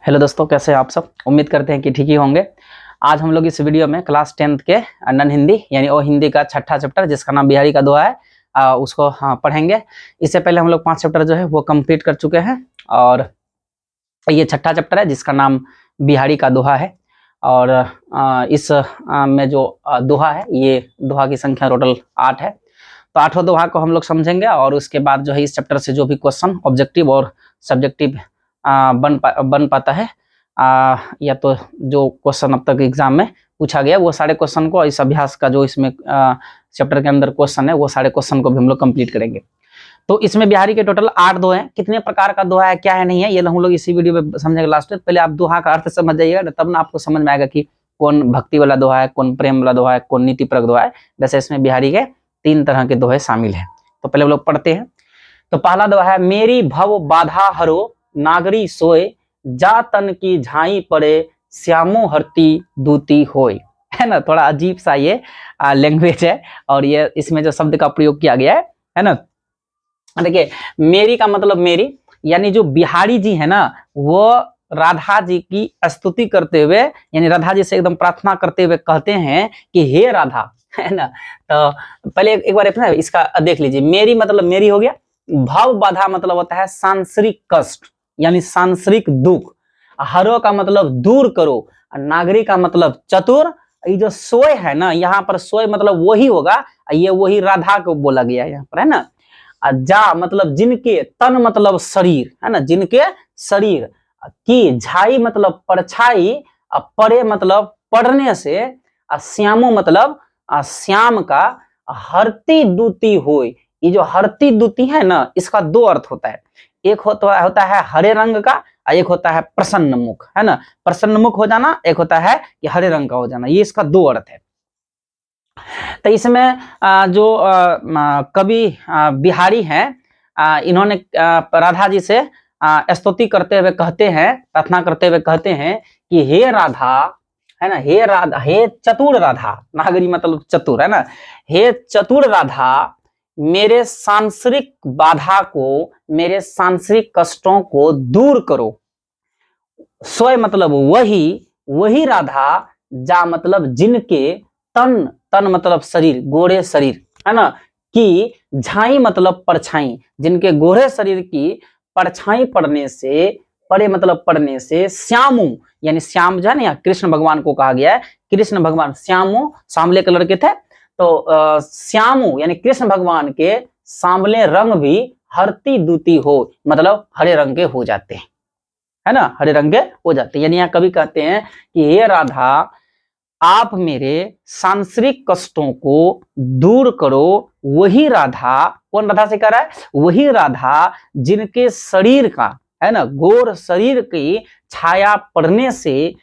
Hello दोस्तों, कैसे हैं आप सब। उम्मीद करते हैं कि ठीक ही होंगे। आज हम लोग इस वीडियो में क्लास 10th के नन हिंदी यानी ओ हिंदी का छठा चैप्टर जिसका नाम बिहारी का दोहा है उसको पढ़ेंगे। इससे पहले हम लोग 5 चैप्टर जो है वो कंप्लीट कर चुके हैं और ये छठा चैप्टर है जिसका नाम बिहारी का दोहा है। और इस में जो दोहा है ये दोहा की संख्या टोटल 8 है। तो 8 दोहा को हम लोग समझेंगे और उसके बाद जो है इस चैप्टर से जो भी क्वेश्चन ऑब्जेक्टिव और सब्जेक्टिव बन पाता है या तो जो क्वेश्चन अब तक एग्जाम में पूछा गया वो सारे क्वेश्चन को, इस अभ्यास का जो इसमें चैप्टर के अंदर क्वेश्चन है वो सारे क्वेश्चन को भी हम लोग कंप्लीट करेंगे। तो इसमें बिहारी के टोटल 8 दोहे हैं। कितने प्रकार का दोहा है, क्या है, नहीं है, ये हम लोग इसी वीडियो में समझेंगे लास्ट में। पहले आप दोहा का अर्थ समझ जाइएगा ना, तब ना आपको समझ में आएगा कि कौन भक्ति वाला दोहा है, कौन प्रेम वाला दोहा है, कौन नीतिपरक दोहा है। वैसे इसमें बिहारी के 3 तरह के दोहे शामिल हैं। तो पहले हम लोग पढ़ते हैं। तो पहला दोहा है, मेरी भव बाधा हरो नागरी सोए, जा तन की झाई पड़े श्यामो हरती दूती होय। है ना, थोड़ा अजीब सा ये लैंग्वेज है और ये इसमें जो शब्द का प्रयोग किया गया है ना। देखिए, मेरी का मतलब मेरी, यानी जो बिहारी जी है ना वो राधा जी की स्तुति करते हुए यानी राधा जी से एकदम प्रार्थना करते हुए कहते हैं कि हे राधा, है ना। तो पहले एक बार अपना इसका देख लीजिए। मेरी मतलब मेरी हो गया। भव बाधा मतलब होता है सांसारिक कष्ट यानी सांसारिक दुख। हरो का मतलब दूर करो। नागरी का मतलब चतुर। ये जो सोय है ना, यहाँ पर सोय मतलब वही होगा, ये वही राधा को बोला गया है यहाँ पर, है ना। जा मतलब जिनके, तन मतलब शरीर, है ना, जिनके शरीर की, झाई मतलब परछाई, पड़े मतलब पढ़ने से, श्यामो मतलब श्याम का, हरती दूती होय। ये जो हरती दूती है ना इसका 2 अर्थ होता है। एक होता है हरे रंग का, एक होता है प्रसन्न मुख, है ना। प्रसन्न मुख हो जाना, एक होता है कि हरे रंग का हो जाना। ये इसका 2 अर्थ है। तो इसमें जो कवि बिहारी हैं, इन्होंने राधा जी से स्तुति करते हुए कहते हैं, प्रार्थना करते हुए कहते हैं कि हे राधा, है ना, हे राधा, हे चतुर राधा, नागरी मतलब चतुर, है ना। हे चतुर राधा, मेरे सांसारिक बाधा को, मेरे सांसारिक कष्टों को दूर करो। स्वय मतलब वही राधा, जा मतलब जिनके, तन, तन मतलब शरीर, गोरे शरीर, है ना, की, झाई मतलब परछाई, जिनके गोरे शरीर की परछाई पड़ने से, पड़े मतलब पड़ने से, श्यामू यानी श्याम जो है ना, कृष्ण भगवान को कहा गया है। कृष्ण भगवान श्यामू सांवले कलर के थे, तो श्यामू यानी कृष्ण भगवान के सांवले रंग भी हरती दूती हो मतलब हरे रंग के हो जाते हैं, है ना, हरे रंग के हो जाते हैं। यानी यहाँ कवि कहते हैं कि हे राधा, आप मेरे सांसारिक कष्टों को दूर करो। वही राधा, कौन राधा से कह रहा है, वही राधा जिनके शरीर का, है ना, गोर शरीर की छाया पड़ने से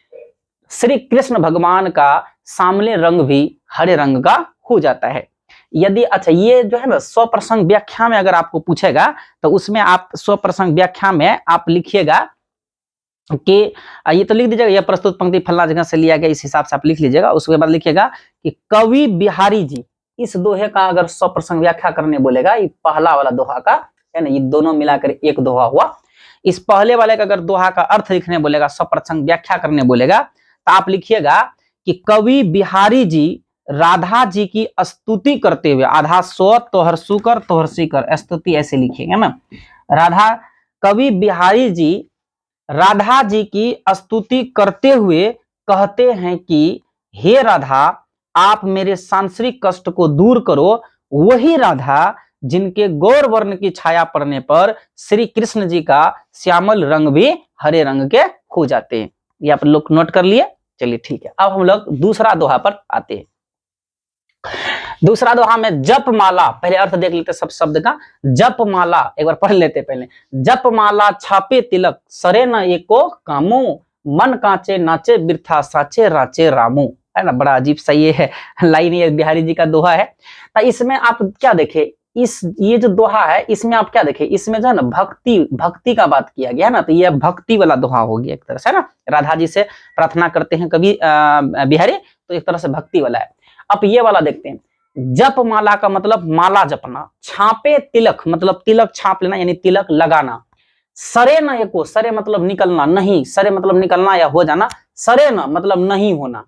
श्री कृष्ण भगवान का सामने रंग भी हरे रंग का हो जाता है। यदि अच्छा ये जो है ना स्वप्रसंग व्याख्या में अगर आपको पूछेगा तो उसमें आप स्वप्रसंग व्याख्या में आप लिखिएगा कि ये तो लिख दीजिएगा, यह प्रस्तुत पंक्ति फलना जगह से लिया गया, इस हिसाब से आप लिख लीजिएगा। उसके बाद लिखिएगा कि कवि बिहारी जी, इस दोहे का अगर स्वप्रसंग व्याख्या करने बोलेगा, ये पहला वाला दोहा का, है ना, ये दोनों मिलाकर एक दोहा हुआ। इस पहले वाले का अगर दोहा का अर्थ लिखने बोलेगा, स्वप्रसंग व्याख्या करने बोलेगा, तो आप लिखिएगा कि कवि बिहारी जी राधा जी की स्तुति करते हुए, आधा स्व तोहर सुकर तोहर सीकर, स्तुति ऐसे लिखिएगा ना। राधा, कवि बिहारी जी राधा जी की स्तुति करते हुए कहते हैं कि हे राधा, आप मेरे सांसारिक कष्ट को दूर करो। वही राधा जिनके गौर वर्ण की छाया पड़ने पर श्री कृष्ण जी का श्यामल रंग भी हरे रंग के हो जाते हैं। ये आप लोग नोट कर लिए। चलिए ठीक है, अब हम लोग दूसरा दोहा पर आते हैं। दूसरा दोहा में जप माला, पहले अर्थ देख लेते सब शब्द का। जप माला एक बार पढ़ लेते पहले। जप माला छापे तिलक, सरे न एको कामो, मन कांचे नाचे बिरथा साचे राचे रामो, है ना। बड़ा अजीब सा ये है लाइन, ये बिहारी जी का दोहा है। तो इसमें आप क्या देखे, ये जो दोहा है इसमें आप क्या देखे, इसमें जो है ना भक्ति का बात किया गया है ना। तो ये भक्ति वाला दोहा हो गया एक तरह से, है ना। राधा जी से प्रार्थना करते हैं कभी बिहारी, तो एक तरह से भक्ति वाला है। अब ये वाला देखते हैं। जप माला का मतलब माला जपना, छापे तिलक मतलब तिलक छाप लेना यानी तिलक लगाना, सरे न एको, सरे मतलब निकलना, नहीं, सरे मतलब निकलना या हो जाना, सरे न मतलब नहीं होना,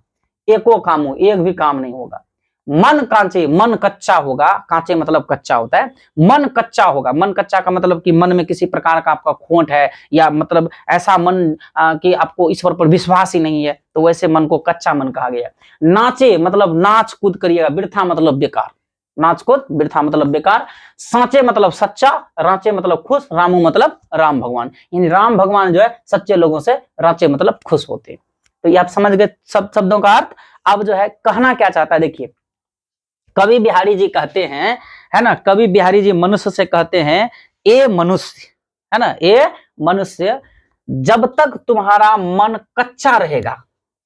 एको कामो एक भी काम नहीं होगा। मन कांचे, मन कच्चा होगा, कांचे मतलब कच्चा होता है, मन कच्चा होगा, मन कच्चा का मतलब कि मन में किसी प्रकार का आपका खोट है, या मतलब ऐसा मन कि आपको ईश्वर पर विश्वास ही नहीं है, तो वैसे मन को कच्चा मन कहा गया। नाचे मतलब नाच कूद करिएगा, वृथा मतलब बेकार, नाच कूद, वृथा मतलब बेकार। साचे मतलब सच्चा, रांचे मतलब खुश, रामू मतलब राम भगवान, यानी राम भगवान जो है सच्चे लोगों से, रांचे मतलब खुश होते हैं। तो ये आप समझ गए सब शब्दों का अर्थ। अब जो है कहना क्या चाहता है, देखिए कवि बिहारी जी कहते हैं, है ना, कवि बिहारी जी मनुष्य से कहते हैं, ए मनुष्य, है ना, ए मनुष्य, जब तक तुम्हारा मन कच्चा रहेगा,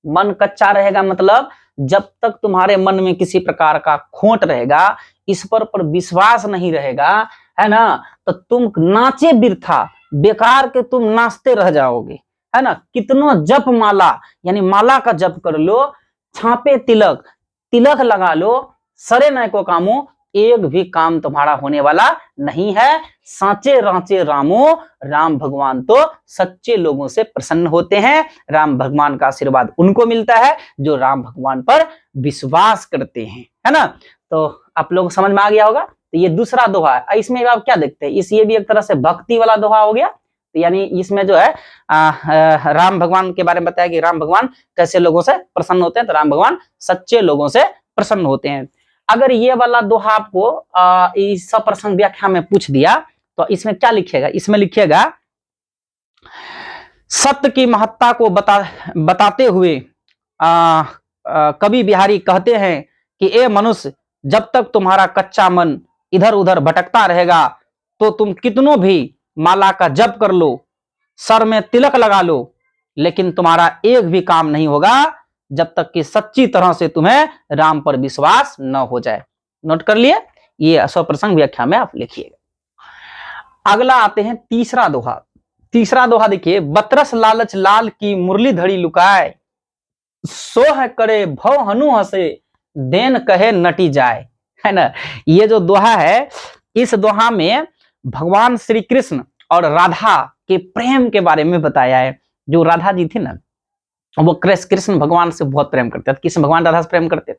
मन कच्चा रहेगा मतलब जब तक तुम्हारे मन में किसी प्रकार का खोट रहेगा, ईश्वर पर विश्वास नहीं रहेगा, है ना, तो तुम नाचे बिरथा, बेकार के तुम नाचते रह जाओगे, है ना। कितनो जप माला, यानी माला का जप कर लो, छापे तिलक, तिलक लगा लो, सरे न को कामो, एक भी काम तुम्हारा होने वाला नहीं है। साचे रांचे रामो, राम भगवान तो सच्चे लोगों से प्रसन्न होते हैं, राम भगवान का आशीर्वाद उनको मिलता है जो राम भगवान पर विश्वास करते हैं, है ना। तो आप लोग समझ में आ गया होगा। तो ये दूसरा दोहा है, इसमें आप क्या देखते हैं, इस ये भी एक तरह से भक्ति वाला दोहा हो गया। तो यानी इसमें जो है राम भगवान के बारे में बताया कि राम भगवान कैसे लोगों से प्रसन्न होते हैं, तो राम भगवान सच्चे लोगों से प्रसन्न होते हैं। अगर ये वाला दोहा आपको इस प्रसंग व्याख्या में पूछ दिया तो इसमें क्या लिखिएगा, इसमें लिखिएगा सत्य की महत्ता को बताते हुए कवि बिहारी कहते हैं कि ए मनुष्य, जब तक तुम्हारा कच्चा मन इधर उधर भटकता रहेगा तो तुम कितनों भी माला का जप कर लो, सर में तिलक लगा लो, लेकिन तुम्हारा एक भी काम नहीं होगा जब तक कि सच्ची तरह से तुम्हें राम पर विश्वास न हो जाए। नोट कर लिए, ये स्वप्रसंग व्याख्या में आप लिखिएगा। अगला आते हैं तीसरा दोहा। तीसरा दोहा देखिए, बतरस लालच लाल की मुरली धड़ी लुकाए, सोह करे भव हनु हसे, देन कहे नटी जाए, है ना। ये जो दोहा है, इस दोहा में भगवान श्री कृष्ण और राधा के प्रेम के बारे में बताया है। जो राधा जी थी ना, वो कृष्ण भगवान से बहुत प्रेम करते थे, कृष्ण भगवान राधा से प्रेम करते थे।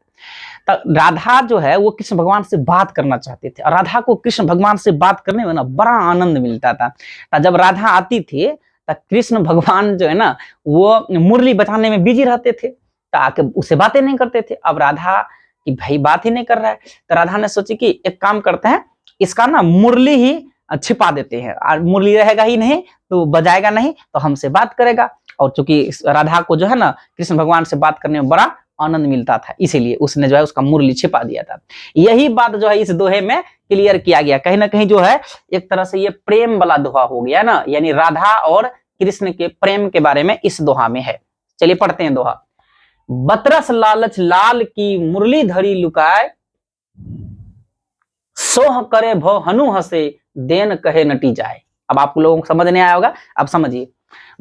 तो राधा जो है वो कृष्ण भगवान से बात करना चाहते थे, और राधा को कृष्ण भगवान से बात करने में ना बड़ा आनंद मिलता था। तो जब राधा आती थी तो कृष्ण भगवान जो है ना वो मुरली बजाने में बिजी रहते थे, तो आके उससे बातें नहीं करते थे। अब राधा कि भाई बात ही नहीं कर रहा है, तो राधा ने सोची कि एक काम करते हैं, इसका ना मुरली ही छिपा देते हैं, और मुरली रहेगा ही नहीं तो बजाएगा नहीं, तो हमसे बात करेगा। और चूंकि राधा को जो है ना कृष्ण भगवान से बात करने में बड़ा आनंद मिलता था, इसीलिए उसने जो है उसका मुरली छिपा दिया था। यही बात जो है इस दोहे में क्लियर किया गया। कहीं ना कहीं जो है एक तरह से ये प्रेम वाला दोहा हो गया ना, यानी राधा और कृष्ण के प्रेम के बारे में इस दोहा में है। चलिए पढ़ते हैं दोहा। बतरस लालच लाल की मुरली धड़ी लुकाए, सोह करे भव हनु हसे, देन कहे नटी जाए। अब आप लोगों को समझ नहीं आया होगा, अब समझिए।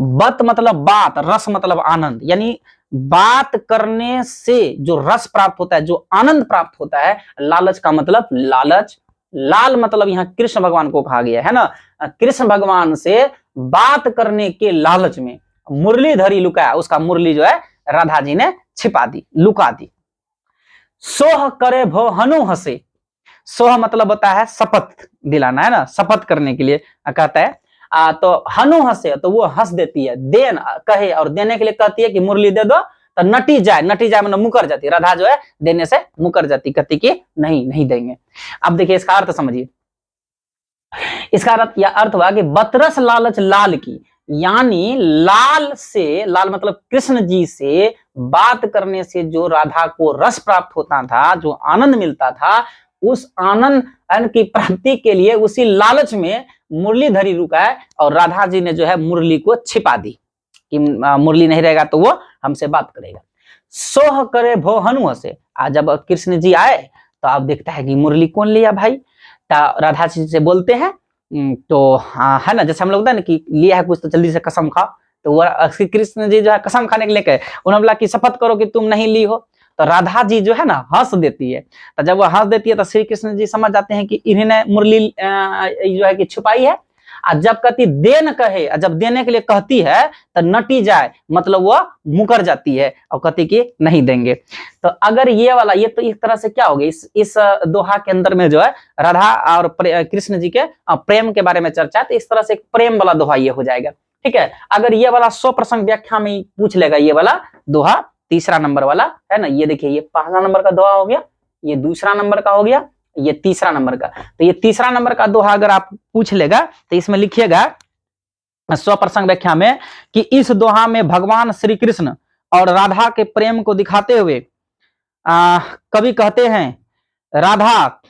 बत मतलब बात, रस मतलब आनंद, यानी बात करने से जो रस प्राप्त होता है, जो आनंद प्राप्त होता है। लालच का मतलब लालच, लाल मतलब यहाँ कृष्ण भगवान को कहा गया है ना। कृष्ण भगवान से बात करने के लालच में मुरली धरी लुकाया, उसका मुरली जो है राधा जी ने छिपा दी, लुका दी। सोह करे भव हनु हसे, सोह मतलब होता है शपथ दिलाना, है ना, शपथ करने के लिए कहता है। तो हनु हंसे तो वो हंस देती है, देन कहे और देने के लिए कहती है कि मुरली दे दो, तो नटी जाए, नटी जाए मतलब मुकर जाती, राधा जो है देने से मुकर जाती, कहती कि नहीं नहीं देंगे। अब देखिए इसका अर्थ समझिए, इसका अर्थ यह अर्थ हुआ कि बतरस लालच लाल की, यानी लाल से, लाल मतलब कृष्ण जी से बात करने से जो राधा को रस प्राप्त होता था, जो आनंद मिलता था, उस आनंद की प्राप्ति के लिए उसी लालच में मुरली धरी रुका है, और राधा जी ने जो है मुरली को छिपा दी कि मुरली नहीं रहेगा तो वो हमसे बात करेगा। सोह करे भो हनु हसे, आज जब कृष्ण जी आए तो आप देखता है कि मुरली कौन लिया भाई, तो राधा जी से बोलते हैं तो है ना, जैसे हम लोग ना कि लिया है कुछ तो जल्दी से कसम खाओ, तो वो कृष्ण जी जो है कसम खाने के लिए कहे, उन्होंने बोला कि शपथ करो कि तुम नहीं ली हो। तो राधा जी जो है ना हंस देती है, तो जब वो हंस देती है तो श्री कृष्ण जी समझ जाते हैं कि इन्होंने मुरली जो है कि छुपाई है। और जब कहती दे न कहे, जब देने के लिए कहती है तो नटी जाए, मतलब वो मुकर जाती है और कहती कि नहीं देंगे। तो अगर ये वाला, ये तो एक तरह से क्या हो गया, इस दोहा के अंदर में जो है राधा और कृष्ण जी के प्रेम के बारे में चर्चा है, तो इस तरह से एक प्रेम वाला दोहा ये हो जाएगा। ठीक है, अगर ये वाला 100 प्रसंग व्याख्या में पूछ लेगा, ये वाला दोहा तीसरा नंबर वाला है ना, ये देखिए ये पहला नंबर का दोहा हो गया, ये दूसरा नंबर का हो गया, ये तीसरा नंबर का। तो ये तीसरा नंबर का दोहा अगर आप पूछ लेगा तो इसमें लिखिएगा 100 प्रसंग व्याख्या में कि इस दोहा में भगवान श्री कृष्ण और राधा के प्रेम को दिखाते हुए कवि कहते हैं, राधा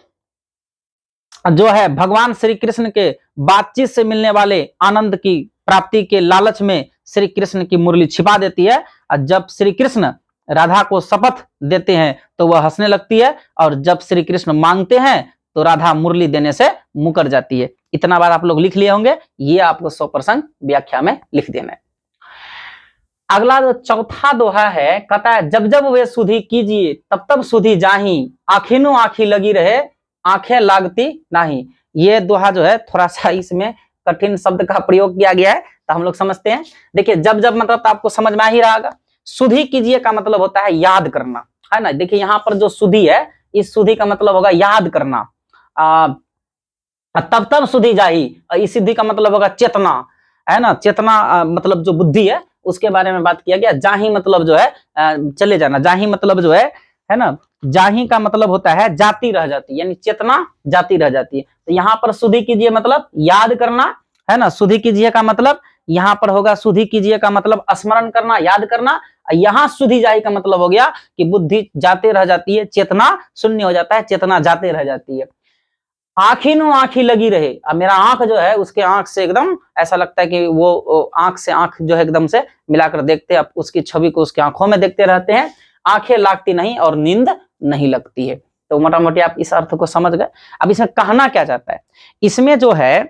जो है भगवान श्री कृष्ण के बातचीत से मिलने वाले आनंद की प्राप्ति के लालच में श्री कृष्ण की मुरली छिपा देती है, और जब श्री कृष्ण राधा को शपथ देते हैं तो वह हंसने लगती है, और जब श्री कृष्ण मांगते हैं तो राधा मुरली देने से मुकर जाती है। इतना बार आप लोग लिख लिए होंगे, ये आपको 100 प्रसंग व्याख्या में लिख देना है। अगला जो चौथा दोहा है, कहता है जब जब वे सुधि कीजिए तब तब सुधि जाही, आखिनो आखी लगी रहे आंखें लागती नहीं। ये दोहा जो है थोड़ा सा इसमें कठिन शब्द का प्रयोग किया गया है, तो हम लोग समझते हैं। देखिए जब जब मतलब तो आपको समझ में आ ही रहा होगा। सुधि कीजिए का मतलब होता है याद करना, है ना। देखिए यहाँ पर जो सुधि है, इस सुधि का मतलब होगा याद करना। तब तब सुधि जाही, इस सिद्धि का मतलब होगा चेतना, है ना। चेतना मतलब जो बुद्धि है उसके बारे में बात किया गया। जाही मतलब जो है चले जाना, जाही मतलब जो है ना, जाही का मतलब होता है जाती रह जाती, यानी चेतना जाती रह जाती है। तो यहाँ पर सुधि कीजिए मतलब याद करना, है ना। सुधि कीजिए का मतलब यहाँ पर होगा, सुधि कीजिए का मतलब स्मरण करना, याद करना। यहाँ सुधि जाही का मतलब हो गया कि बुद्धि जाते रह जाती है, चेतना शून्य हो जाता है, चेतना जाते रह जाती है। आखिनो आंखी लगी रहे, अब मेरा आंख जो है उसके आंख से एकदम ऐसा लगता है कि वो आंख से आंख जो है एकदम से मिलाकर देखते हैं, उसकी छवि को उसकी आंखों में देखते रहते हैं। आंखें लागती नहीं और नींद नहीं लगती है। तो मोटा मोटी आप इस अर्थ को समझ गए। अब इसमें कहना क्या चाहता है, इसमें जो है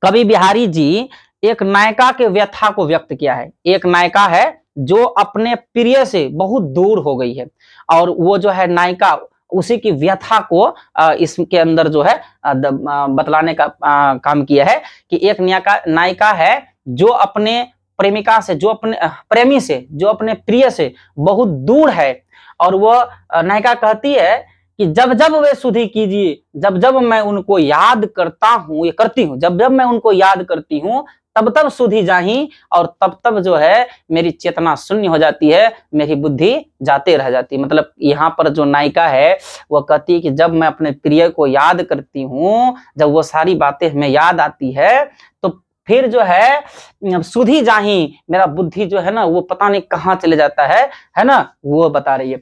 कवि बिहारी जी एक नायिका के व्यथा को व्यक्त किया है। एक नायिका है जो अपने प्रिय से बहुत दूर हो गई है, और वो जो है नायिका उसी की व्यथा को इसके अंदर जो है बतलाने का काम किया है कि एक नायिका है जो अपने प्रेमिका से, जो अपने प्रेमी से, जो अपने प्रिय से बहुत दूर है, और वो नायिका कहती है कि जब जब वे सुधि कीजिए, जब जब मैं उनको याद करता हूँ, ये करती हूँ, जब जब मैं उनको याद करती हूँ तब तब सुधि जाही, और तब तब जो है मेरी चेतना शून्य हो जाती है, मेरी बुद्धि जाते रह जाती है। मतलब यहाँ पर जो नायिका है वो कहती है कि जब मैं अपने प्रिय को याद करती हूँ, जब वो सारी बातें हमें याद आती है, तो फिर जो है सुधि जाही, मेरा बुद्धि जो है ना वो पता नहीं कहाँ चले जाता है ना, वो बता रही है।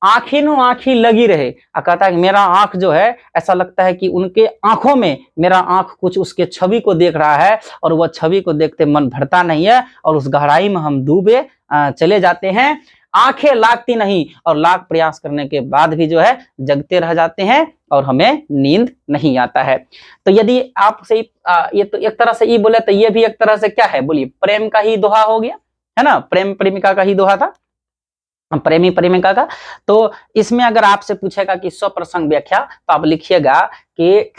आखिनो आंखी लगी रहे, कहता है कि मेरा आंख जो है ऐसा लगता है कि उनके आंखों में मेरा आंख कुछ उसके छवि को देख रहा है, और वह छवि को देखते मन भरता नहीं है, और उस गहराई में हम डूबे चले जाते हैं। आंखें लागती नहीं, और लाख प्रयास करने के बाद भी जो है जगते रह जाते हैं, और हमें नींद नहीं आता है। तो यदि आप से ये तो एक तरह से ये बोले तो ये भी एक तरह से क्या है, बोलिए, प्रेम का ही दोहा हो गया, है ना। प्रेम प्रेमिका का ही दोहा था, प्रेमी प्रेमिका का। तो इसमें अगर आपसे पूछेगा कि 100 प्रसंग व्याख्या, तो आप लिखिएगा कि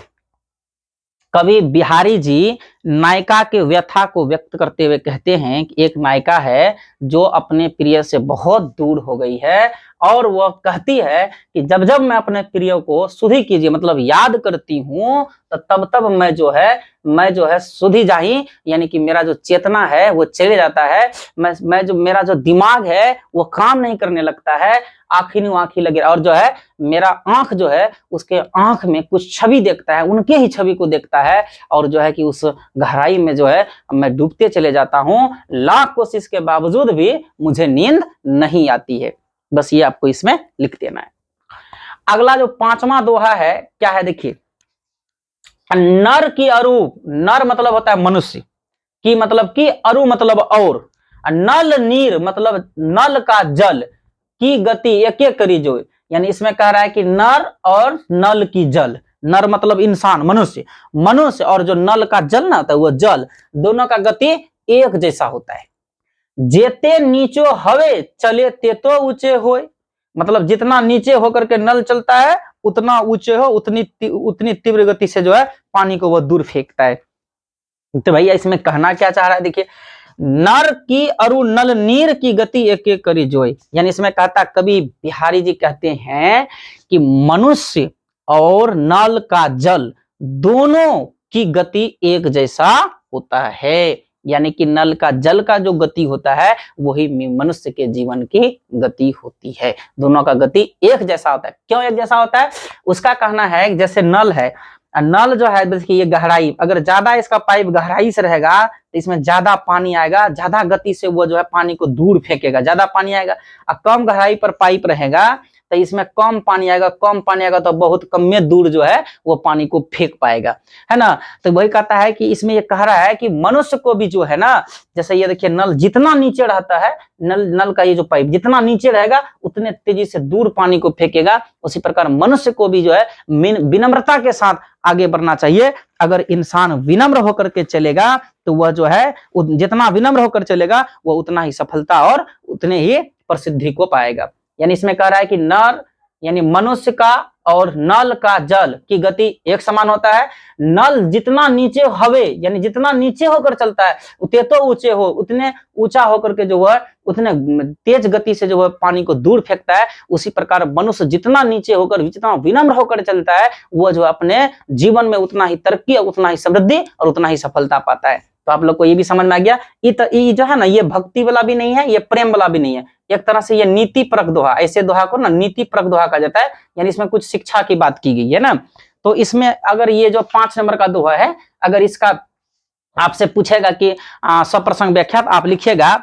कवि बिहारी जी नायिका के व्यथा को व्यक्त करते हुए कहते हैं कि एक नायिका है जो अपने प्रिय से बहुत दूर हो गई है, और वह कहती है कि जब जब मैं अपने प्रिय को सुधि कीजिए मतलब याद करती हूँ, तो तब तब मैं जो है सुधि जाही, यानी कि मेरा जो चेतना है वो चले जाता है, मैं जो मेरा जो दिमाग है वो काम नहीं करने लगता है, आखिनो आंखी लगे, और जो है मेरा आंख जो है उसके आंख में कुछ छवि देखता है, उनके ही छवि को देखता है, और जो है कि उस गहराई में जो है मैं डूबते चले जाता हूं, लाख कोशिश के बावजूद भी मुझे नींद नहीं आती है। बस ये आपको इसमें लिख देना है। अगला जो पांचवा दोहा है क्या है, देखिए, नर की अरू, नर मतलब होता है मनुष्य, की मतलब की, अरू मतलब और, नल नीर मतलब नल का जल, की गति एक एक करी जो, यानी इसमें कह रहा है कि नर और नल की जल, नर मतलब इंसान मनुष्य, मनुष्य और जो नल का जल ना होता है वो जल, दोनों का गति एक जैसा होता है। जेते नीचो हवे चले ते तो ऊंचे होए, मतलब जितना नीचे होकर के नल चलता है उतना ऊंचे हो, उतनी तीव्र गति से जो है पानी को वह दूर फेंकता है। तो भैया इसमें कहना क्या चाह रहा है, देखिए, नर की अरु नल नीर की गति एक एक करी जोई, यानी इसमें कहता कवि बिहारी जी कहते हैं कि मनुष्य और नल का जल दोनों की गति एक जैसा होता है, यानी कि नल का जल का जो गति होता है वही मनुष्य के जीवन की गति होती है, दोनों का गति एक जैसा होता है। क्यों एक जैसा होता है, उसका कहना है जैसे नल है, नल जो है देखिए ये गहराई, अगर ज्यादा इसका पाइप गहराई से रहेगा तो इसमें ज्यादा पानी आएगा, ज्यादा गति से वो जो है पानी को दूर फेंकेगा, ज्यादा पानी आएगा। और कम गहराई पर पाइप रहेगा तो इसमें कम पानी आएगा, कम पानी आएगा तो बहुत कम में दूर जो है वो पानी को फेंक पाएगा, है ना। तो वही कहता है कि इसमें ये कह रहा है कि मनुष्य को भी जो है ना, जैसे ये देखिए नल जितना नीचे रहता है, नल का ये जो पाइप जितना नीचे रहेगा उतने तेजी से दूर पानी को फेंकेगा, उसी प्रकार मनुष्य को भी जो है विनम्रता के साथ आगे बढ़ना चाहिए। अगर इंसान विनम्र होकर के चलेगा तो वह जो है जितना विनम्र होकर चलेगा वह उतना ही सफलता और उतने ही प्रसिद्धि को पाएगा। यानी इसमें कह रहा है कि नर यानी मनुष्य का और नल का जल की गति एक समान होता है। नल जितना नीचे हवे यानी जितना नीचे होकर चलता है उतने तो ऊंचे हो, उतने ऊंचा होकर के जो है उतने तेज गति से जो है पानी को दूर फेंकता है, उसी प्रकार मनुष्य जितना नीचे होकर जितना विनम्र होकर चलता है वह जो अपने जीवन में उतना ही तरक्की, उतना ही समृद्धि और उतना ही सफलता पाता है। तो आप लोग को ये भी समझ में आ गया, ये जो है ना ये भक्ति वाला भी नहीं है, ये प्रेम वाला भी नहीं है, एक तरह से ये नीति परक दोहा, ऐसे दोहा को ना नीति परक दोहा कहा जाता है, यानी इसमें कुछ शिक्षा की बात की गई है ना। तो इसमें अगर ये जो 5 नंबर का दोहा है, अगर इसका आपसे पूछेगा कि सप्रसंग व्याख्या, आप लिखिएगा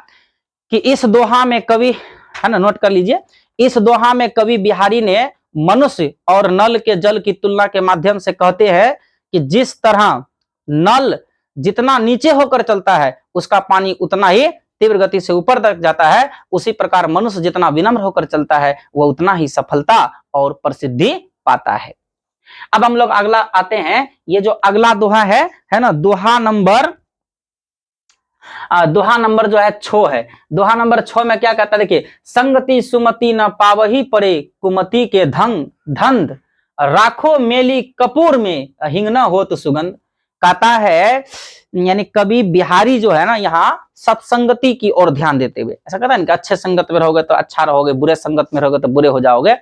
कि इस दोहा में कवि, है ना, नोट कर लीजिए, इस दोहा में कवि बिहारी ने मनुष्य और नल के जल की तुलना के माध्यम से कहते हैं कि जिस तरह नल जितना नीचे होकर चलता है उसका पानी उतना ही तीव्र गति से ऊपर तक जाता है, उसी प्रकार मनुष्य जितना विनम्र होकर चलता है वह उतना ही सफलता और प्रसिद्धि पाता है। अब हम लोग अगला आते हैं, ये जो अगला दोहा है ना, दोहा नंबर जो है 6 है। दोहा नंबर 6 में क्या कहता है, देखिए, संगति सुमति न पावही परे कुमति के धंध राखो मेली कपूर में हिंग न हो तो सुगंध। कहता है यानी कवि बिहारी जो है ना यहाँ सत्संगति की ओर ध्यान देते हुए ऐसा कहता है कि अच्छे संगत में रहोगे तो अच्छा रहोगे, बुरे संगत में रहोगे तो बुरे हो जाओगे,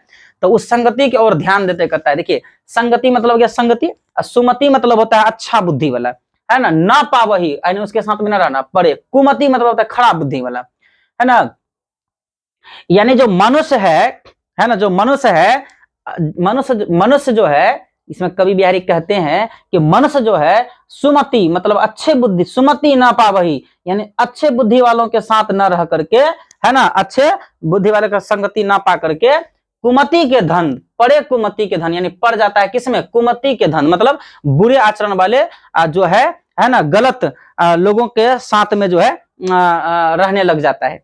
तो उस संगति की ओर ध्यान देते कहता है। देखिए, संगति मतलब क्या, संगति, सुमति मतलब होता है अच्छा बुद्धि वाला, है ना, ना पावही यानी उसके साथ में ना रहना, परे कुमति मतलब होता है खराब बुद्धि वाला, है ना। यानी जो मनुष्य है ना, जो मनुष्य है, मनुष्य जो है, इसमें कवि बिहारी कहते हैं कि मनुष्य जो है सुमति मतलब अच्छे बुद्धि, सुमति ना पावही यानी अच्छे बुद्धि वालों के साथ न रह करके, है ना, अच्छे बुद्धि वाले का संगति ना पा करके कुमति के धन, पड़े कुमति के धन यानी पड़ जाता है किसमें, कुमति के धन मतलब बुरे आचरण वाले जो है ना, गलत लोगों के साथ में जो है रहने लग जाता है।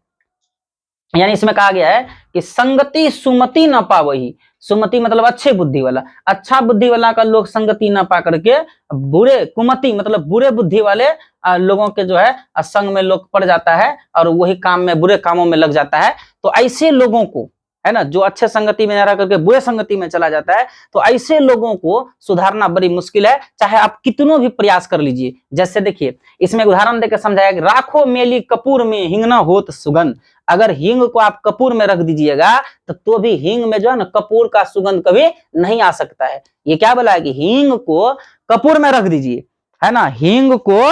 यानी इसमें कहा गया है कि संगति सुमति न पावही, सुमति मतलब अच्छे बुद्धि वाला, अच्छा बुद्धि वाला का लोग संगति न पा करके बुरे, कुमति मतलब बुरे बुद्धि वाले लोगों के जो है संग में लोग पड़ जाता है और वही काम में, बुरे कामों में लग जाता है। तो ऐसे लोगों को, है ना, जो अच्छे संगति में रह करके बुरे संगति में चला जाता है, तो ऐसे लोगों को सुधारना बड़ी मुश्किल है, चाहे आप कितनों भी प्रयास कर लीजिए। जैसे देखिए, इसमें उदाहरण देकर समझाया कि राखो मेली कपूर में हिंग न होत सुगंध, अगर हींग को आप कपूर में रख दीजिएगा तो भी हींग में जो है ना कपूर का सुगंध कभी नहीं आ सकता है। ये क्या बोला है कि हींग को कपूर में रख दीजिए, है ना, हींग को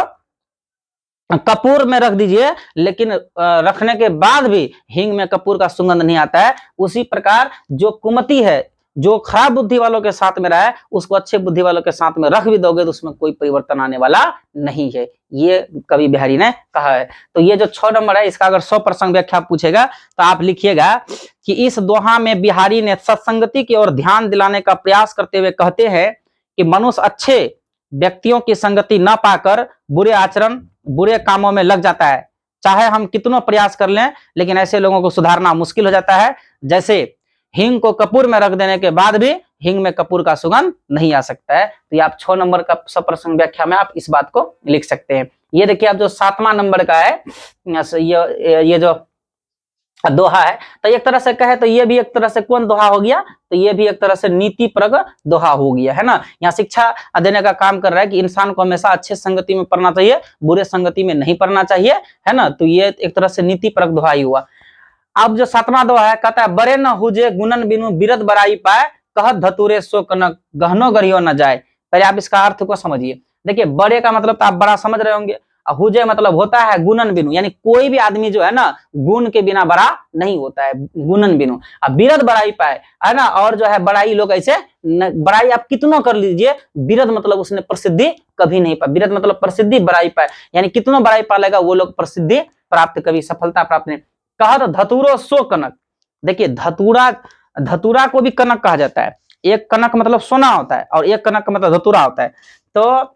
कपूर में रख दीजिए, लेकिन रखने के बाद भी हींग में कपूर का सुगंध नहीं आता है। उसी प्रकार जो कुमति है, जो खराब बुद्धि वालों के साथ में रहा है, उसको अच्छे बुद्धि वालों के साथ में रख भी दोगे तो उसमें कोई परिवर्तन आने वाला नहीं है, ये कवि बिहारी ने कहा है। तो ये जो 6 नंबर है इसका अगर 100% व्याख्या पूछेगा तो आप लिखिएगा कि इस दोहा में बिहारी ने सत्संगति की ओर ध्यान दिलाने का प्रयास करते हुए कहते हैं कि मनुष्य अच्छे व्यक्तियों की संगति न पाकर बुरे आचरण, बुरे कामों में लग जाता है। चाहे हम कितनों प्रयास कर लें लेकिन ऐसे लोगों को सुधारना मुश्किल हो जाता है। जैसे हींग को कपूर में रख देने के बाद भी हींग में कपूर का सुगंध नहीं आ सकता है। तो ये आप 6 नंबर का सप्रसंग व्याख्या में आप इस बात को लिख सकते हैं। ये देखिए, आप जो 7वां नंबर का है, ये जो दोहा है। तो एक तरह से कहे तो ये भी एक तरह से कौन दोहा हो गया, तो ये भी एक तरह से नीति परक दोहा हो गया, है ना। यहाँ शिक्षा देने का काम कर रहा है कि इंसान को हमेशा अच्छे संगति में पढ़ना चाहिए, बुरे संगति में नहीं पढ़ना चाहिए, है ना। तो ये एक तरह से नीति परक दोहा ही हुआ। अब जो 7वां दोहा है, कहता है बड़े न हुजे गुणन बिनु बिरद बड़ाई पाए, कहत धतुरे सो कनक गहनो गरियो न जाए। पहले आप इसका अर्थ को समझिए। देखिए बड़े का मतलब तो आप बड़ा समझ रहे होंगे, हुजे मतलब होता है गुणन बिनु, यानी कोई भी आदमी जो है ना गुण के बिना बड़ा नहीं होता है, गुणन बिनु। अब बिरद बड़ाई पाए, है ना। और जो है बड़ाई लोग ऐसे बड़ाई आप कितनों कर लीजिए, बिरद मतलब उसने प्रसिद्धि कभी नहीं पाई, बिरद मतलब प्रसिद्धि बड़ाई पाए, यानी कितनों बड़ाई पा लेगा वो लोग प्रसिद्धि प्राप्त कभी सफलता प्राप्त नहीं। कहत धतुरो सो कनक, देखिए धतूरा, धतूरा को भी कनक कहा जाता है। एक कनक मतलब सोना होता है और एक कनक मतलब धतूरा होता है। तो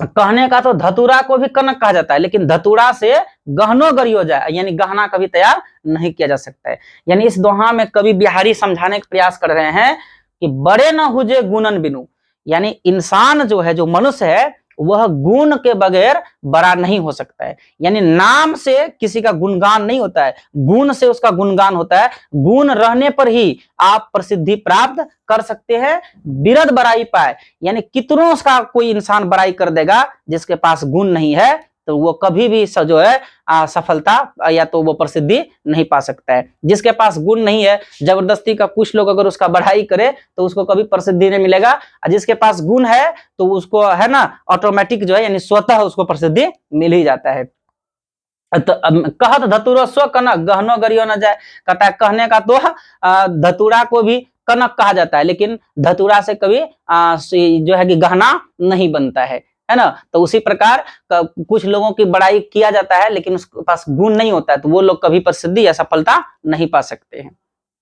कहने का तो धतूरा को भी कनक कहा जाता है, लेकिन धतूरा से गहनो गरियो जाए, यानी गहना कभी तैयार नहीं किया जा सकता है। यानी इस दोहा में कवि बिहारी समझाने का प्रयास कर रहे हैं कि बड़े न हुजे गुणन बिनु, यानी इंसान जो है, जो मनुष्य है, वह गुण के बगैर बड़ा नहीं हो सकता है। यानी नाम से किसी का गुणगान नहीं होता है, गुण से उसका गुणगान होता है। गुण रहने पर ही आप प्रसिद्धि प्राप्त कर सकते हैं। बिरद बड़ाई पाए, यानी कितनों उसका कोई इंसान बड़ाई कर देगा, जिसके पास गुण नहीं है तो वो कभी भी जो है सफलता या तो वो प्रसिद्धि नहीं पा सकता है। जिसके पास गुण नहीं है, जबरदस्ती का कुछ लोग अगर उसका बढ़ाई करे तो उसको कभी प्रसिद्धि नहीं मिलेगा। और जिसके पास गुण है तो उसको, है ना, ऑटोमेटिक जो है यानी स्वतः उसको प्रसिद्धि मिल ही जाता है। तो कहत धतुरो स्व कनक गहनो गरियो न जाए, कहता है कहने का तो धतूरा को भी कनक कहा जाता है, लेकिन धतूरा से कभी जो है कि गहना नहीं बनता है ना। तो उसी प्रकार कुछ लोगों की बड़ाई किया जाता है, लेकिन उसके पास गुण नहीं होता है, तो वो लोग कभी प्रसिद्धि या सफलता नहीं पा सकते हैं।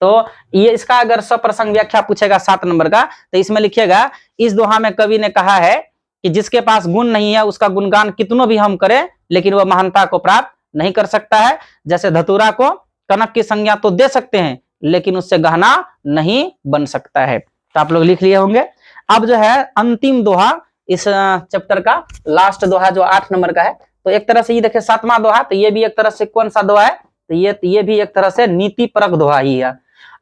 तो ये इसका अगर सप्रसंग व्याख्या पूछेगा 7 नंबर का, तो इसमें लिखिएगा इस दोहा में कवि ने कहा है कि जिसके पास गुण नहीं है उसका गुणगान कितनों भी हम करें, लेकिन वह महानता को प्राप्त नहीं कर सकता है। जैसे धतूरा को कनक की संज्ञा तो दे सकते हैं, लेकिन उससे गहना नहीं बन सकता है। तो आप लोग लिख लिए होंगे। अब जो है अंतिम दोहा इस चैप्टर का, लास्ट दोहा जो 8 नंबर का है। तो एक तरह से ये देखिए 7वां दोहा, तो ये भी एक तरह से कौन सा दोहा है, तो ये भी एक तरह से नीति परक दोहा ही है।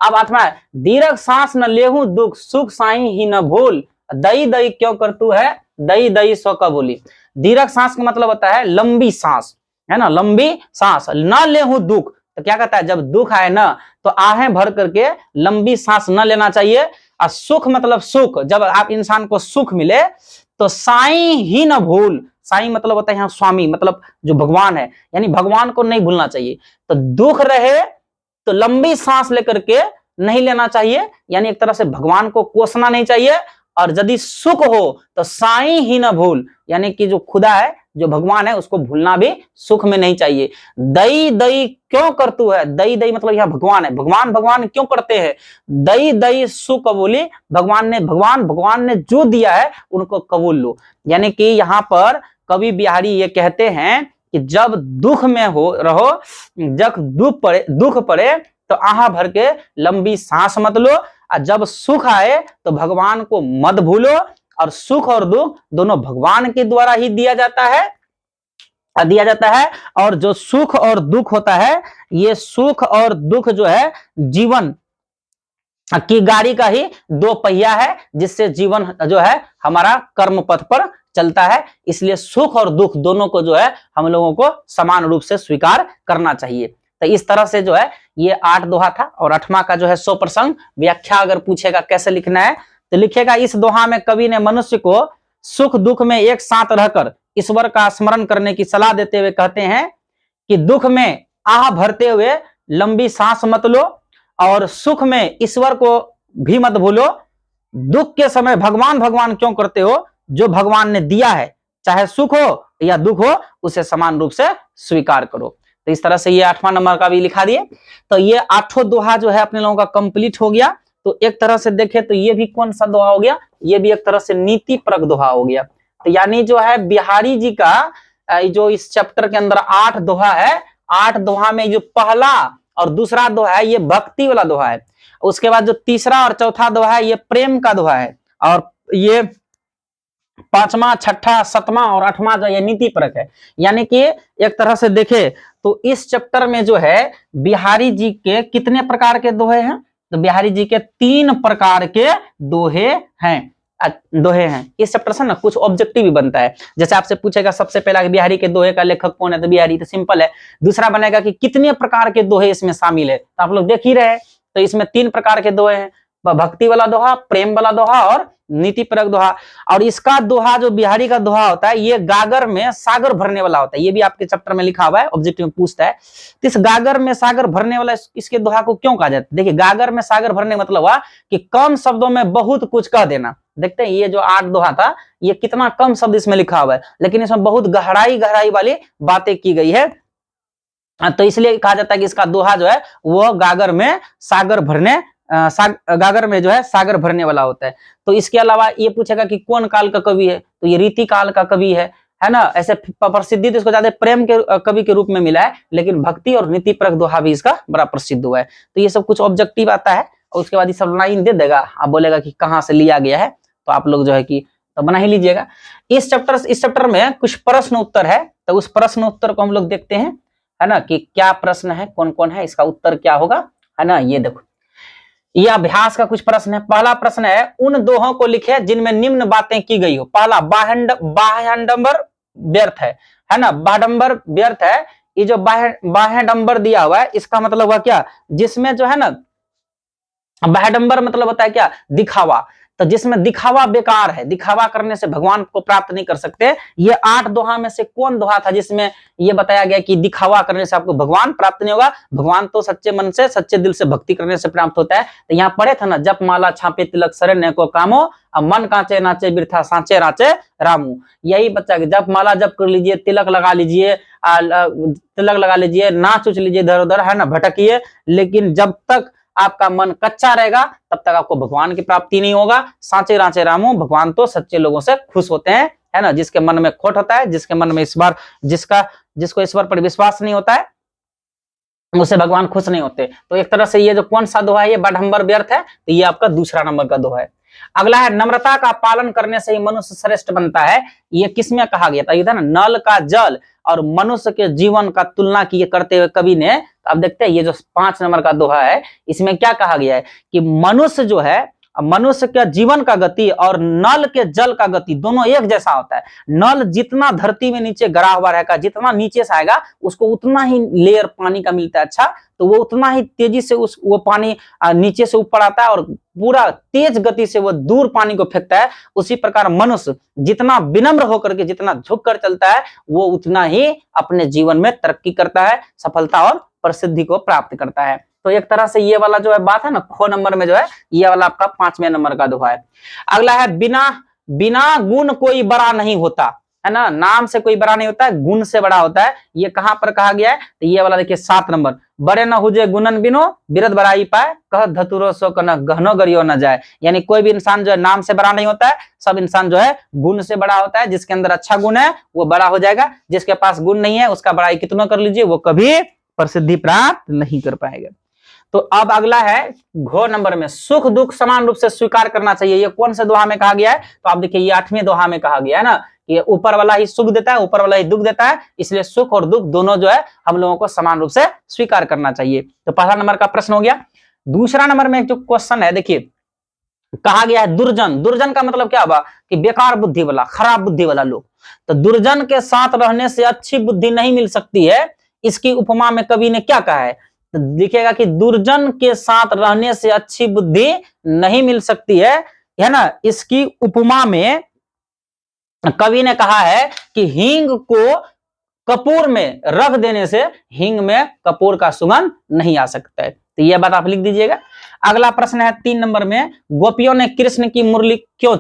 अब 8वां है, दीर्घ सांस न लेहू दुख सुख साई ही न भूल, दई दई क्यों करतू है, दई दई सो का बोली। दीर्घ सांस का मतलब होता है लंबी सांस, है ना, लंबी सांस। न लेहू दुख, तो क्या कहता है, जब दुख आए ना तो आहें भर करके लंबी सांस न लेना चाहिए। और सुख मतलब सुख, जब आप इंसान को सुख मिले तो साईं ही न भूल, साईं मतलब होता है यहाँ स्वामी, मतलब जो भगवान है, यानी भगवान को नहीं भूलना चाहिए। तो दुख रहे तो लंबी सांस लेकर के नहीं लेना चाहिए, यानी एक तरह से भगवान को कोसना नहीं चाहिए। और यदि सुख हो तो साईं ही न भूल, यानी कि जो खुदा है, जो भगवान है, उसको भूलना भी सुख में नहीं चाहिए। दई दई क्यों करतू है, दई दई मतलब यह भगवान है, भगवान भगवान क्यों करते हैं, दई दई सु कबूली, भगवान ने जो दिया है उनको कबूल लो। यानी कि यहाँ पर कवि बिहारी ये कहते हैं कि जब दुख में हो रहो, जब दुख पड़े तो आहा भर के लंबी सांस मत लो, और जब सुख आए तो भगवान को मत भूलो। और सुख और दुख दोनों भगवान के द्वारा ही दिया जाता है। और जो सुख और दुख होता है, ये सुख और दुख जो है जीवन की गाड़ी का ही 2 पहिया है, जिससे जीवन जो है हमारा कर्म पथ पर चलता है। इसलिए सुख और दुख दोनों को जो है हम लोगों को समान रूप से स्वीकार करना चाहिए। तो इस तरह से जो है ये 8 दोहा था। और 8वां का जो है 100% व्याख्या अगर पूछेगा कैसे लिखना है, तो लिखेगा इस दोहा में कवि ने मनुष्य को सुख दुख में एक साथ रहकर ईश्वर का स्मरण करने की सलाह देते हुए कहते हैं कि दुख में आह भरते हुए लंबी सांस मत लो, और सुख में ईश्वर को भी मत भूलो। दुख के समय भगवान भगवान क्यों करते हो, जो भगवान ने दिया है, चाहे सुख हो या दुख हो, उसे समान रूप से स्वीकार करो। तो इस तरह से ये 8वां नंबर का भी लिखा दिए। तो ये 8 दोहा जो है अपने लोगों का कंप्लीट हो गया। तो एक तरह से देखे तो ये भी कौन सा दोहा हो गया, ये भी एक तरह से नीति परक दोहा हो गया। तो यानी जो है बिहारी जी का जो इस चैप्टर के अंदर 8 दोहा है, 8 दोहा में जो पहला और दूसरा दोहा है ये भक्ति वाला दोहा है। उसके बाद जो तीसरा और चौथा दोहा है ये प्रेम का दोहा है। और ये 5वां 6वां 7वां और 8वां जो ये नीति परक है। यानी कि एक तरह से देखे तो इस चैप्टर में जो है बिहारी जी के कितने प्रकार के दोहे हैं? तो बिहारी जी के 3 प्रकार के दोहे हैं। दोहे हैं। इस चैप्टर से ना कुछ ऑब्जेक्टिव भी बनता है। जैसे आपसे पूछेगा सबसे पहला कि बिहारी के दोहे का लेखक कौन है, तो बिहारी, तो सिंपल है। दूसरा बनेगा कि कितने प्रकार के दोहे इसमें शामिल है, तो आप लोग देख ही रहे हैं। तो इसमें 3 प्रकार के दोहे हैं, भक्ति वाला दोहा, प्रेम वाला दोहा और नीति परक दोहा। और इसका दोहा, जो बिहारी का दोहा होता है, ये गागर में सागर भरने वाला होता है। ये भी आपके चैप्टर में लिखा हुआ है, ऑब्जेक्टिव में पूछता है। तो इस गागर में सागर भरने वाला इसके दोहा को क्यों कहा जाता है? देखिए, गागर में सागर भरने मतलब हुआ कि कम शब्दों में बहुत कुछ कह देना। देखते हैं ये जो 8 दोहा था, ये कितना कम शब्द इसमें लिखा हुआ है, लेकिन इसमें बहुत गहराई वाली बातें की गई है। तो इसलिए कहा जाता है कि इसका दोहा जो है वो गागर में सागर भरने गागर में जो है सागर भरने वाला होता है। तो इसके अलावा ये पूछेगा कि कौन काल का कवि है, तो ये रीति काल का कवि है ना। ऐसे प्रसिद्धि तो इसको ज्यादा प्रेम के कवि के रूप में मिला है, लेकिन भक्ति और नीति परक दोहा भी इसका बड़ा प्रसिद्ध हुआ है। तो ये सब कुछ ऑब्जेक्टिव आता है, और उसके बाद ये सब लाइन दे देगा, आप बोलेगा कि कहाँ से लिया गया है, तो आप लोग जो है कि तो बना ही लीजिएगा। इस चैप्टर में कुछ प्रश्न उत्तर है, तो उस प्रश्न उत्तर को हम लोग देखते हैं, है ना, कि क्या प्रश्न है, कौन कौन है, इसका उत्तर क्या होगा, है ना। ये देखो, ये अभ्यास का कुछ प्रश्न है। पहला प्रश्न है, उन दोहों को लिखे जिनमें निम्न बातें की गई हो। पहला, बाह्यडंबर व्यर्थ है ना, बाह्यडंबर व्यर्थ है। ये जो बाह्यडंबर दिया हुआ है, इसका मतलब हुआ क्या, जिसमें जो है ना, बाह्यडंबर मतलब होता है क्या, दिखावा। तो जिसमें दिखावा बेकार है, दिखावा करने से भगवान को प्राप्त नहीं कर सकते। ये 8 दोहा में से कौन दोहा था जिसमें ये बताया गया कि दिखावा करने से आपको भगवान प्राप्त नहीं होगा, भगवान तो सच्चे मन से सच्चे दिल से भक्ति करने से प्राप्त होता है। तो यहाँ पढ़े था ना, जप माला छापे तिलक शरण्य को कामो, अब मन कांचे नाचे बिरथा सांचे राचे रामू। यही बच्चा के जप माला जप कर लीजिए, तिलक लगा लीजिए, नाच उच लीजिए इधर उधर, है ना, भटकिए, लेकिन जब तक आपका मन कच्चा रहेगा तब तक आपको भगवान की प्राप्ति नहीं होगा। सांचे राचे रामू, भगवान तो सच्चे लोगों से खुश होते हैं, है ना। जिसके मन में खोट होता है, जिसके मन में जिसको ईश्वर पर विश्वास नहीं होता है, उससे भगवान खुश नहीं होते। तो एक तरह से ये जो कौन सा दोहा है, ये बाह्यडंबर व्यर्थ है, तो ये आपका दूसरा नंबर का दोहा है। अगला है, नम्रता का पालन करने से ही मनुष्य श्रेष्ठ बनता है। ये किसमें कहा गया था? ये था ना, नल का जल और मनुष्य के जीवन का तुलना की करते हुए कवि ने। तो अब देखते हैं ये जो 5 नंबर का दोहा है, इसमें क्या कहा गया है कि मनुष्य जो है, मनुष्य के जीवन का गति और नल के जल का गति दोनों एक जैसा होता है। नल जितना धरती में नीचे गिरा हुआ रहेगा, जितना नीचे से आएगा उसको उतना ही लेयर पानी का मिलता है, अच्छा, तो वो उतना ही तेजी से वो पानी नीचे से ऊपर आता है और पूरा तेज गति से वो दूर पानी को फेंकता है। उसी प्रकार मनुष्य जितना विनम्र होकर के, जितना झुक कर चलता है, वो उतना ही अपने जीवन में तरक्की करता है, सफलता और प्रसिद्धि को प्राप्त करता है। तो एक तरह से ये वाला जो है बात है ना, ख नंबर में जो है, ये वाला आपका 5वें नंबर का दोहा है। अगला है, बिना गुण कोई बड़ा नहीं होता, है ना। नाम से कोई बड़ा नहीं होता है, गुण से बड़ा होता है। ये कहां पर कहा गया है? तो ये वाला देखिए 7 नंबर, बड़े न हुजे गुणन बिनो बिरद बड़ाई पाए, कह धतुरो सो कन गहनो गरियो न जाए। यानी कोई भी इंसान जो है नाम से बड़ा नहीं होता है, सब इंसान जो है गुण से बड़ा होता है। जिसके अंदर अच्छा गुण है वो बड़ा हो जाएगा, जिसके पास गुण नहीं है उसका बड़ाई कितना कर लीजिए, वो कभी प्रसिद्धि प्राप्त नहीं कर पाएगा। तो अब अगला है, घ नंबर में, सुख दुख समान रूप से स्वीकार करना चाहिए। ये कौन से दोहा में कहा गया है? तो आप देखिए, ये 8वें दोहा में कहा गया है ना, ये ऊपर वाला ही सुख देता है, ऊपर वाला ही दुख देता है, इसलिए सुख और दुख दोनों जो है हम लोगों को समान रूप से स्वीकार करना चाहिए। तो पहला नंबर का प्रश्न हो गया। दूसरा नंबर में एक जो क्वेश्चन है, देखिए कहा गया है दुर्जन। दुर्जन का मतलब क्या हुआ कि बेकार बुद्धि वाला, खराब बुद्धि वाला लोग। तो दुर्जन के साथ रहने से अच्छी बुद्धि नहीं मिल सकती है। इसकी उपमा में कवि ने क्या कहा है? तो दिखेगा कि दुर्जन के साथ रहने से अच्छी बुद्धि नहीं मिल सकती है ना। इसकी उपमा में कवि ने कहा है कि हींग को कपूर में रख देने से हींग में कपूर का सुगंध नहीं आ सकता है। तो यह बात आप लिख दीजिएगा। अगला प्रश्न है 3 नंबर में, गोपियों ने कृष्ण की मुरली क्यों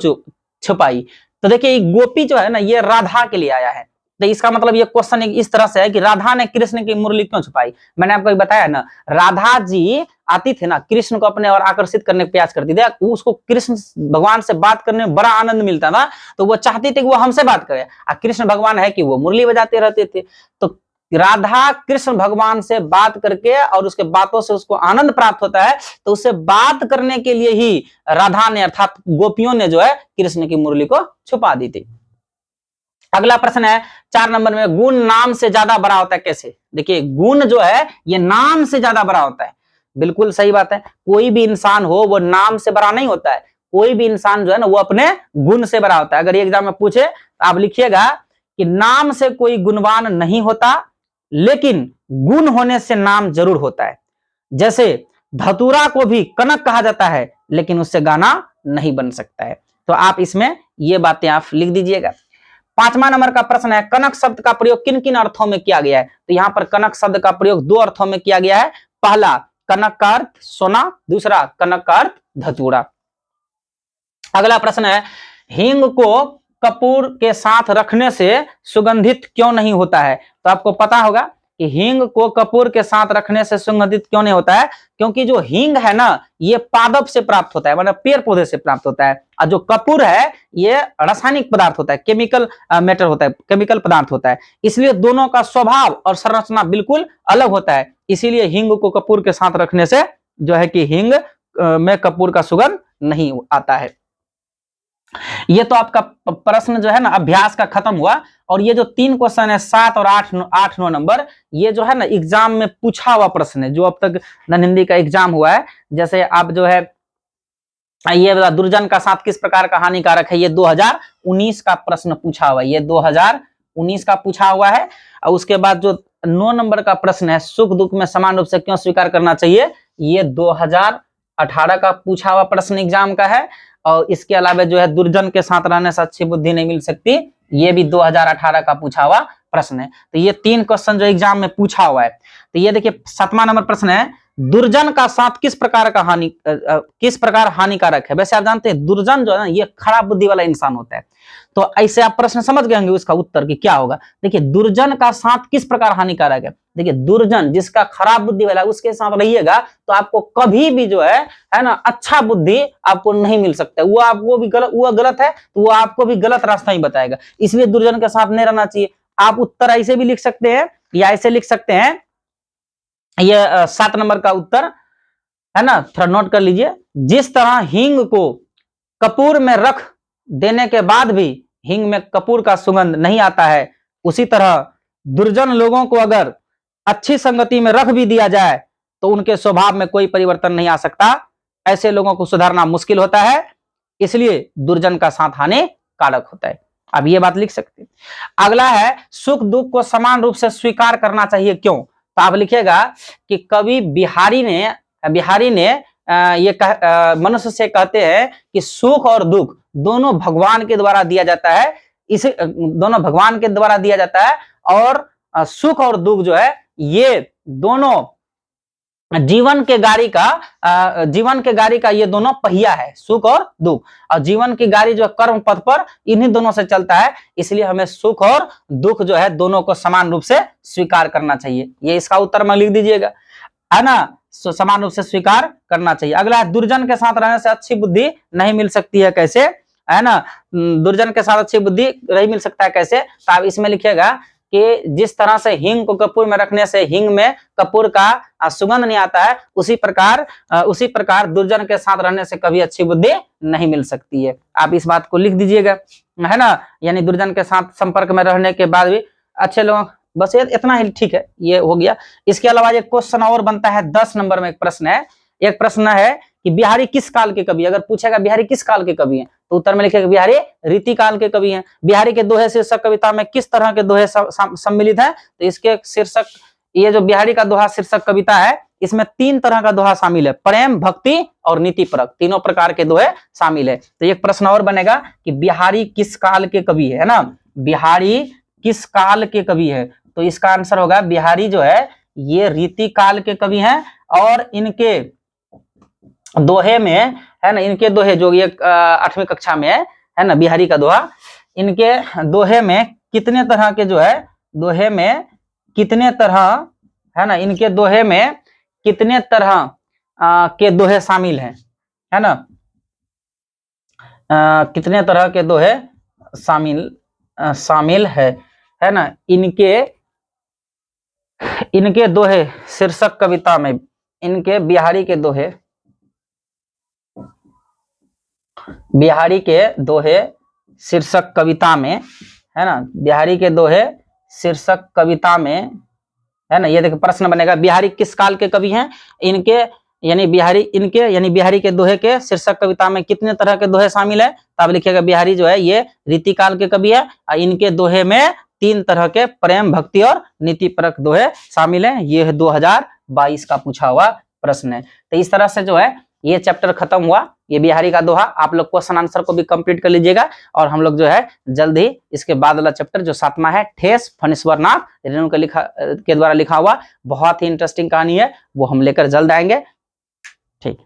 छुपाई? तो देखिए, गोपी जो है ना, ये राधा के लिए आया है। तो इसका मतलब ये क्वेश्चन इस तरह से है कि राधा ने कृष्ण की मुरली क्यों छुपाई? मैंने आपको बताया ना, राधा जी आती थी ना, कृष्ण को अपने और आकर्षित करने का प्रयास करती थी। उसको कृष्ण भगवान से बात करने में बड़ा आनंद मिलता था, तो वो चाहती थी कि वो हमसे बात करे। कृष्ण भगवान है कि वो मुरली बजाते रहते थे। तो राधा कृष्ण भगवान से बात करके और उसके बातों से उसको आनंद प्राप्त होता है, तो उससे बात करने के लिए ही राधा ने अर्थात गोपियों ने जो है कृष्ण की मुरली को छुपा दी थी। अगला प्रश्न है 4 नंबर में, गुण नाम से ज्यादा बड़ा होता है कैसे? देखिए गुण जो है ये नाम से ज्यादा बड़ा होता है। बिल्कुल सही बात है, कोई भी इंसान हो वो नाम से बड़ा नहीं होता है। कोई भी इंसान जो है ना वो अपने गुण से बड़ा होता है। अगर ये एग्जाम में पूछे तो आप लिखिएगा कि नाम से कोई गुणवान नहीं होता, लेकिन गुण होने से नाम जरूर होता है। जैसे धतूरा को भी कनक कहा जाता है, लेकिन उससे गाना नहीं बन सकता है। तो आप इसमें ये बातें आप लिख दीजिएगा। 5वां नंबर का प्रश्न है, कनक शब्द का प्रयोग किन किन अर्थों में किया गया है? तो यहां पर कनक शब्द का प्रयोग 2 अर्थों में किया गया है। पहला कनक का अर्थ सोना, दूसरा कनक का अर्थ धतूरा। अगला प्रश्न है, हींग को कपूर के साथ रखने से सुगंधित क्यों नहीं होता है? तो आपको पता होगा कि हींग को कपूर के साथ रखने से सुगंधित क्यों नहीं होता है, क्योंकि जो हींग है ना ये पादप से प्राप्त होता है, मतलब पेड़ पौधे से प्राप्त होता है, और जो कपूर है ये रासायनिक पदार्थ होता है, केमिकल मैटर होता है, केमिकल पदार्थ होता है। इसलिए दोनों का स्वभाव और संरचना बिल्कुल अलग होता है। इसीलिए हींग को कपूर के साथ रखने से जो है कि हींग में कपूर का सुगंध नहीं आता है। ये तो आपका प्रश्न जो है ना अभ्यास का खत्म हुआ। और ये जो 3 क्वेश्चन है 7 और 8-9 नंबर, ये जो है ना एग्जाम में पूछा हुआ प्रश्न है, जो अब तक नन हिंदी का एग्जाम हुआ है। जैसे आप जो है ये दुर्जन का साथ किस प्रकार का हानिकारक है, ये 2019 का प्रश्न पूछा हुआ है, ये 2019 का पूछा हुआ है। और उसके बाद जो 9 नंबर का प्रश्न है, सुख दुख में समान रूप से क्यों स्वीकार करना चाहिए, ये 2018 का पूछा हुआ प्रश्न एग्जाम का है। और इसके अलावा जो है दुर्जन के साथ रहने से अच्छी बुद्धि नहीं मिल सकती, ये भी 2018 का पूछा हुआ प्रश्न है। तो ये 3 क्वेश्चन जो एग्जाम में पूछा हुआ है। तो ये देखिए 7वां नंबर प्रश्न है, दुर्जन का साथ किस प्रकार हानिकारक है? वैसे आप जानते हैं दुर्जन जो है ना ये खराब बुद्धि वाला इंसान होता है। तो ऐसे आप प्रश्न समझ गए होंगे उसका उत्तर कि क्या होगा। देखिए दुर्जन का साथ किस प्रकार हानिकारक है? देखिए दुर्जन जिसका खराब बुद्धि वाला उसके साथ रहिएगा तो आपको कभी भी जो है ना अच्छा बुद्धि आपको नहीं मिल सकता। वो आपको भी गलत, वो गलत है तो वो आपको भी गलत रास्ता ही बताएगा। इसलिए दुर्जन के साथ नहीं रहना चाहिए। आप उत्तर ऐसे भी लिख सकते हैं या ऐसे लिख सकते हैं, ये 7 नंबर का उत्तर है ना, थोड़ा नोट कर लीजिए। जिस तरह हींग को कपूर में रख देने के बाद भी हींग में कपूर का सुगंध नहीं आता है, उसी तरह दुर्जन लोगों को अगर अच्छी संगति में रख भी दिया जाए तो उनके स्वभाव में कोई परिवर्तन नहीं आ सकता। ऐसे लोगों को सुधारना मुश्किल होता है, इसलिए दुर्जन का साथ हानिकारक होता है। अब ये बात लिख सकते हैं। अगला है, सुख दुख को समान रूप से स्वीकार करना चाहिए क्यों? तो आप लिखिएगा कि कवि बिहारी ने ये मनुष्य से कहते हैं कि सुख और दुख दोनों भगवान के द्वारा दिया जाता है, इसे दोनों भगवान के द्वारा दिया जाता है। और सुख और दुख जो है ये दोनों जीवन के गाड़ी का ये दोनों पहिया है, सुख और दुख। और जीवन की गाड़ी जो कर्म पथ पर इन्हीं दोनों से चलता है, इसलिए हमें सुख और दुख जो है दोनों को समान रूप से स्वीकार करना चाहिए। ये इसका उत्तर में लिख दीजिएगा, है ना, समान रूप से स्वीकार करना चाहिए। अगला है, दुर्जन के साथ रहने से अच्छी बुद्धि नहीं मिल सकती है कैसे? है ना, दुर्जन के साथ अच्छी बुद्धि नहीं मिल सकता है कैसे? तो आप इसमें लिखिएगा कि जिस तरह से हींग को कपूर में रखने से हींग में कपूर का सुगंध नहीं आता है, उसी प्रकार दुर्जन के साथ रहने से कभी अच्छी बुद्धि नहीं मिल सकती है। आप इस बात को लिख दीजिएगा, है ना, यानी दुर्जन के साथ संपर्क में रहने के बाद भी अच्छे लोग, बस ये इतना ही ठीक है, ये हो गया। इसके अलावा एक क्वेश्चन और बनता है 10 नंबर में। एक प्रश्न है कि बिहारी किस काल के कवि? अगर पूछेगा बिहारी किस काल के कवि हैं तो उत्तर में लिखेगा बिहारी रीति काल के कवि हैं। बिहारी के दोहे शीर्षक कविता में किस तरह के दोहे सम्मिलित हैं? तो इसके शीर्षक, ये जो बिहारी का दोहा शीर्षक कविता है इसमें 3 तरह का दोहा शामिल है, प्रेम, भक्ति और नीति परक, तीनों प्रकार के दोहे शामिल है। तो एक प्रश्न और बनेगा कि बिहारी किस काल के कवि है ना, बिहारी किस काल के कवि है? तो इसका आंसर होगा बिहारी जो है ये रीति काल के कवि हैं। और इनके दोहे में, है ना, इनके दोहे जो ये 8वीं कक्षा में है ना बिहारी का दोहा, इनके दोहे में कितने तरह के जो है, दोहे में कितने तरह, है ना, इनके दोहे में कितने तरह के दोहे शामिल हैं, है ना, कितने तरह के दोहे शामिल है ना इनके दोहे शीर्षक कविता में, इनके बिहारी के दोहे शीर्षक कविता में, है ना, बिहारी के दोहे शीर्षक कविता में, है ना, ये देखो प्रश्न बनेगा, बिहारी किस काल के कवि हैं, इनके यानी बिहारी के दोहे के शीर्षक कविता में कितने तरह के दोहे शामिल है, तो आप लिखिएगा बिहारी जो है ये रीतिकाल के कवि है और इनके दोहे में 3 तरह के प्रेम, भक्ति और नीति परक दोहे शामिल हैं। ये है 2022 का पूछा हुआ प्रश्न है। तो इस तरह से जो है ये चैप्टर खत्म हुआ, ये बिहारी का दोहा। आप लोग क्वेश्चन आंसर को भी कंप्लीट कर लीजिएगा और हम लोग जो है जल्द ही इसके बाद वाला चैप्टर जो 7वां है ठेस फणीश्वर नाथ रेणु के द्वारा लिखा हुआ बहुत ही इंटरेस्टिंग कहानी है, वो हम लेकर जल्द आएंगे। ठीक।